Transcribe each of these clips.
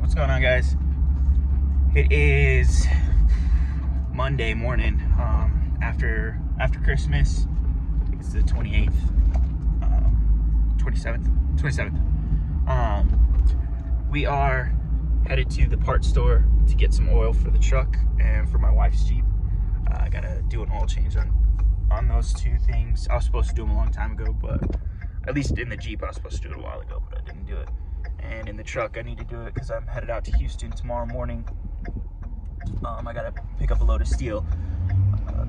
What's going on, guys? It is Monday morning, after Christmas. I think it's the 28th, 27th. We are headed to the parts store to get some oil for the truck and for my wife's Jeep. I gotta do an oil change on those two things. I was supposed to do them a long time ago, but at least in the Jeep I was supposed to do it a while ago, but I didn't do it. And in the truck I need to do it because I'm headed out to Houston tomorrow morning. I gotta pick up a load of steel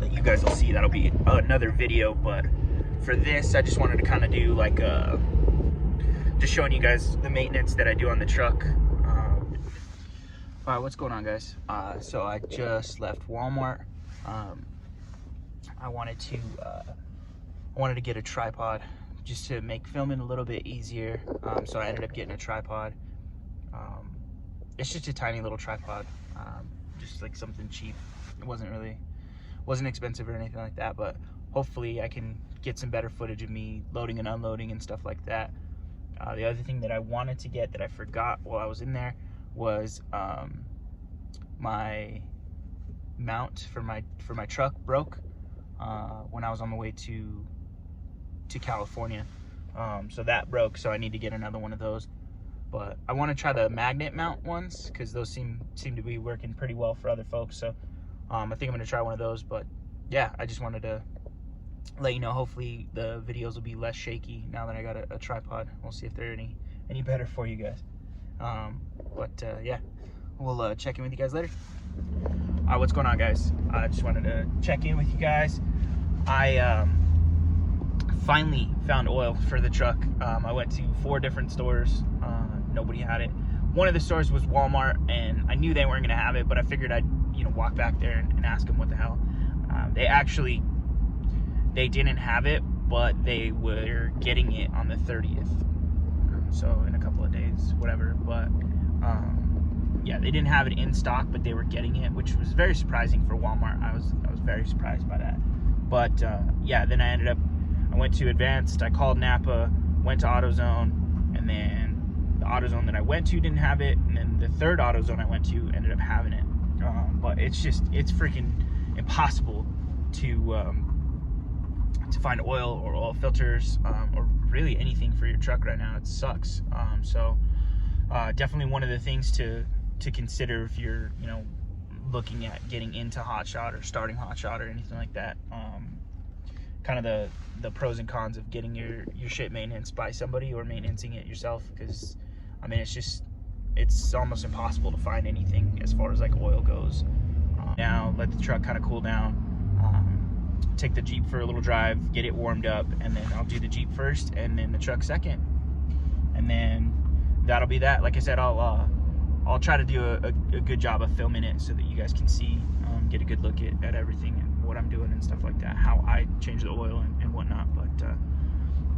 that you guys will see. That'll be another video, but for this I just wanted to kind of do like just showing you guys the maintenance that I do on the truck. All right, what's going on, guys? So I just left Walmart. I wanted to get a tripod just to make filming a little bit easier. So I ended up getting a tripod. It's just a tiny little tripod, just like something cheap. It wasn't expensive or anything like that, but hopefully I can get some better footage of me loading and unloading and stuff like that. The other thing that I wanted to get that I forgot while I was in there was my mount for my truck broke when I was on the way to California. So that broke, so I need to get another one of those. But I want to try the magnet mount ones because those seem to be working pretty well for other folks. So I think I'm gonna try one of those. But yeah, I just wanted to let you know. Hopefully the videos will be less shaky now that I got a tripod. We'll see if they're any better for you guys. Yeah, we'll check in with you guys later. What's going on, guys? I just wanted to check in with you guys. I finally found oil for the truck. I went to 4 different stores. Nobody had it. One of the stores was Walmart, and I knew they weren't gonna have it, but I figured I'd walk back there and ask them what the hell. They didn't have it, but they were getting it on the 30th. So in a couple of days, whatever. But yeah, they didn't have it in stock, but they were getting it, which was very surprising for Walmart. I was very surprised by that. But yeah, then I went to Advanced, I called Napa, went to AutoZone, and then the AutoZone that I went to didn't have it, and then the third AutoZone I went to ended up having it. But it's freaking impossible to find oil or oil filters, or really anything for your truck right now. It sucks. So definitely one of the things to consider if you're looking at getting into Hotshot or starting Hotshot or anything like that. Kind of the pros and cons of getting your shit maintenance by somebody or maintaining it yourself, because I mean it's almost impossible to find anything as far as like oil goes. Now let the truck kind of cool down, take the Jeep for a little drive, get it warmed up, and then I'll do the Jeep first and then the truck second, and then that'll be that. Like I said, I'll try to do a good job of filming it so that you guys can see, get a good look at everything and what I'm doing and stuff like that, how I change the oil and whatnot. But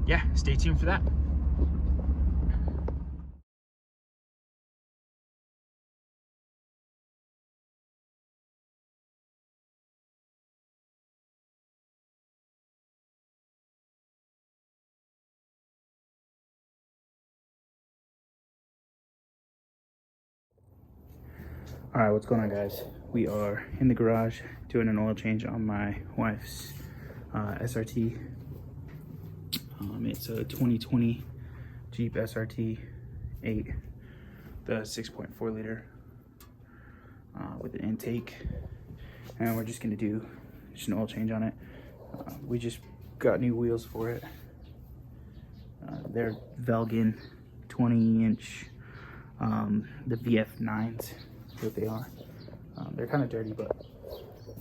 yeah, stay tuned for that. All right, what's going on, guys? We are in the garage doing an oil change on my wife's SRT. It's a 2020 Jeep SRT 8, the 6.4 liter with an intake, and we're just gonna do just an oil change on it. We just got new wheels for it. They're Velgen 20-inch, the VF9s. What they are. They're kind of dirty, but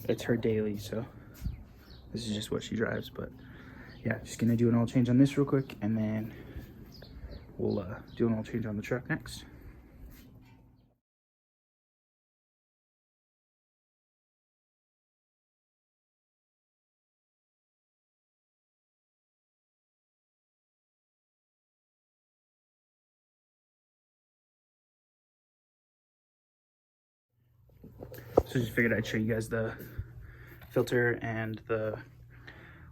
it's her daily, so this is just what she drives. But yeah, just gonna do an oil change on this real quick, and then we'll do an oil change on the truck next. So just figured I'd show you guys the filter, and the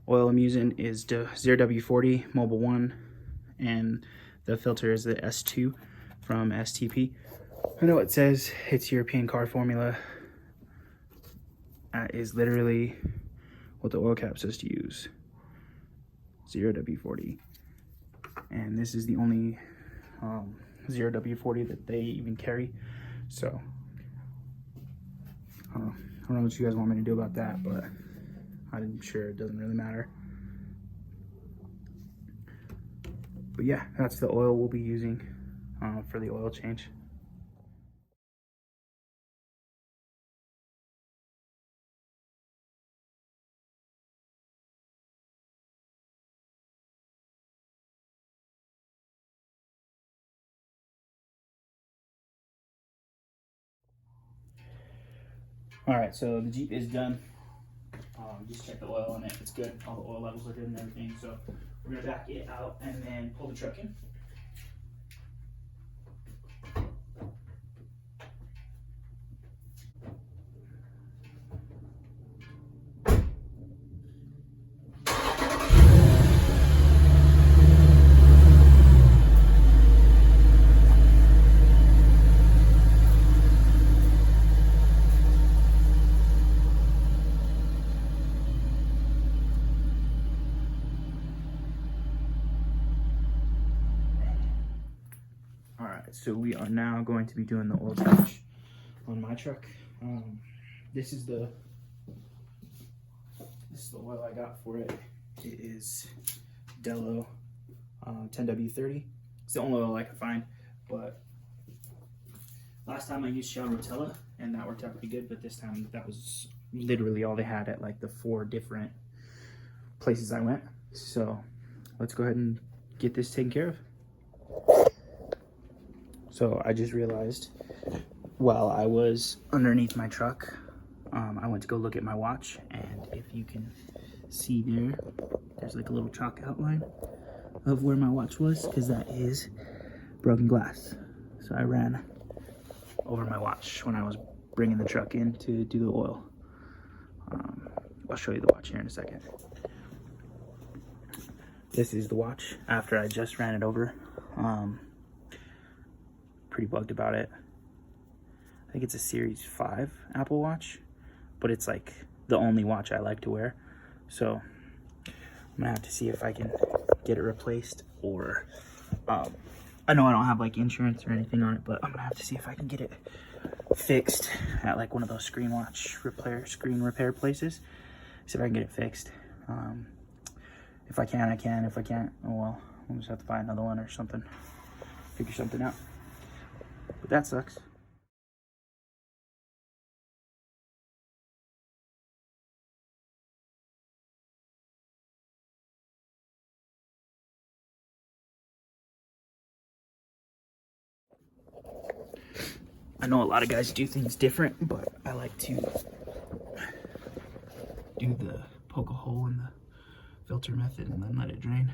oil I'm using is the 0W40 Mobile 1, and the filter is the S2 from STP. I know it says it's European car formula. That is literally what the oil cap says to use. 0W40. And this is the only 0W40 that they even carry. So, I don't know what you guys want me to do about that, but I'm sure it doesn't really matter. But yeah, that's the oil we'll be using for the oil change. All right, so the Jeep is done. Just check the oil on it. It's good. All the oil levels are good and everything. So we're gonna back it out and then pull the truck in. All right, so we are now going to be doing the oil change on my truck. This is the oil I got for it. It is Dello 10W30. It's the only oil I could find, but last time I used Shell Rotella and that worked out pretty good, but this time that was literally all they had at like the 4 different places I went. So let's go ahead and get this taken care of. So I just realized while I was underneath my truck, I went to go look at my watch, and if you can see there's like a little chalk outline of where my watch was, because that is broken glass. So I ran over my watch when I was bringing the truck in to do the oil. I'll show you the watch here in a second. This is the watch after I just ran it over. Pretty bugged about it. I think it's a Series 5 Apple Watch, but it's like the only watch I like to wear. So I'm gonna have to see if I can get it replaced, or I know I don't have like insurance or anything on it, but I'm gonna have to see if I can get it fixed at like one of those screen repair places. See if I can get it fixed. If I can, I can. If I can't, oh well, we'll just have to buy another one or something. Figure something out. But that sucks. I know a lot of guys do things different, but I like to do the poke a hole in the filter method and then let it drain.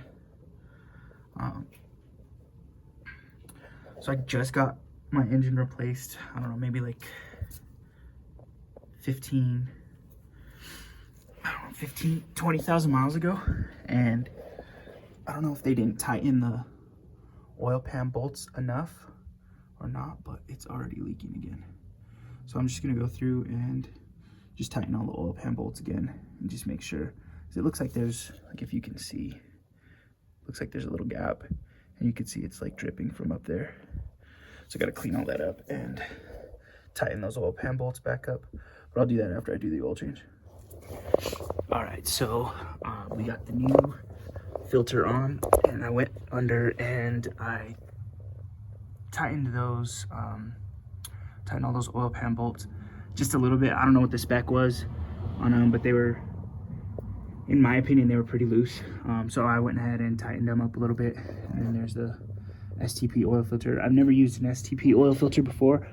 So I just got my engine replaced, I don't know, maybe like 20,000 miles ago. And I don't know if they didn't tighten the oil pan bolts enough or not, but it's already leaking again. So I'm just gonna go through and just tighten all the oil pan bolts again and just make sure. Because it looks like there's, like if you can see, looks like there's a little gap, and you can see it's like dripping from up there. So I gotta clean all that up and tighten those oil pan bolts back up. But I'll do that after I do the oil change. All right, so we got the new filter on, and I went under and I tightened those, tightened all those oil pan bolts just a little bit. I don't know what the spec was on them, but they were, in my opinion, they were pretty loose. So I went ahead and tightened them up a little bit. And then there's the STP oil filter. I've never used an STP oil filter before.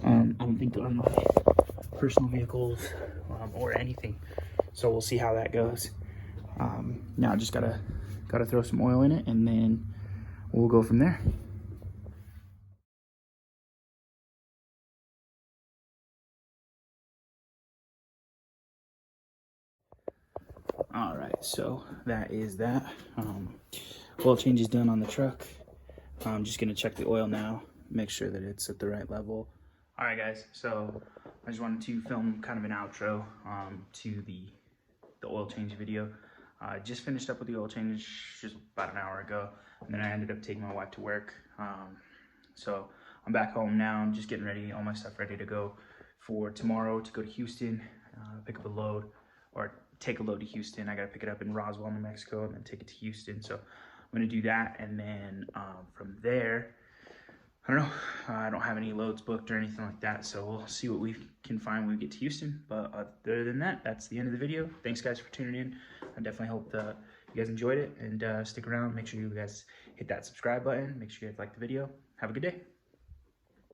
I don't think on my personal vehicles or anything. So we'll see how that goes. Now I just gotta throw some oil in it, and then we'll go from there. All right, so that is that. Oil change is done on the truck. I'm just gonna check the oil now, make sure that it's at the right level. All right, guys, so I just wanted to film kind of an outro to the oil change video. Just finished up with the oil change just about an hour ago, and then I ended up taking my wife to work. So I'm back home now. I'm just getting ready, all my stuff ready to go for tomorrow to go to Houston, pick up a load, or take a load to Houston. I gotta pick it up in Roswell, New Mexico, and then take it to Houston. So I'm gonna do that, and then from there, I don't know, I don't have any loads booked or anything like that, so we'll see what we can find when we get to Houston. But other than that, that's the end of the video. Thanks, guys, for tuning in. I definitely hope that you guys enjoyed it, and stick around. Make sure you guys hit that subscribe button. Make sure you guys like the video. Have a good day.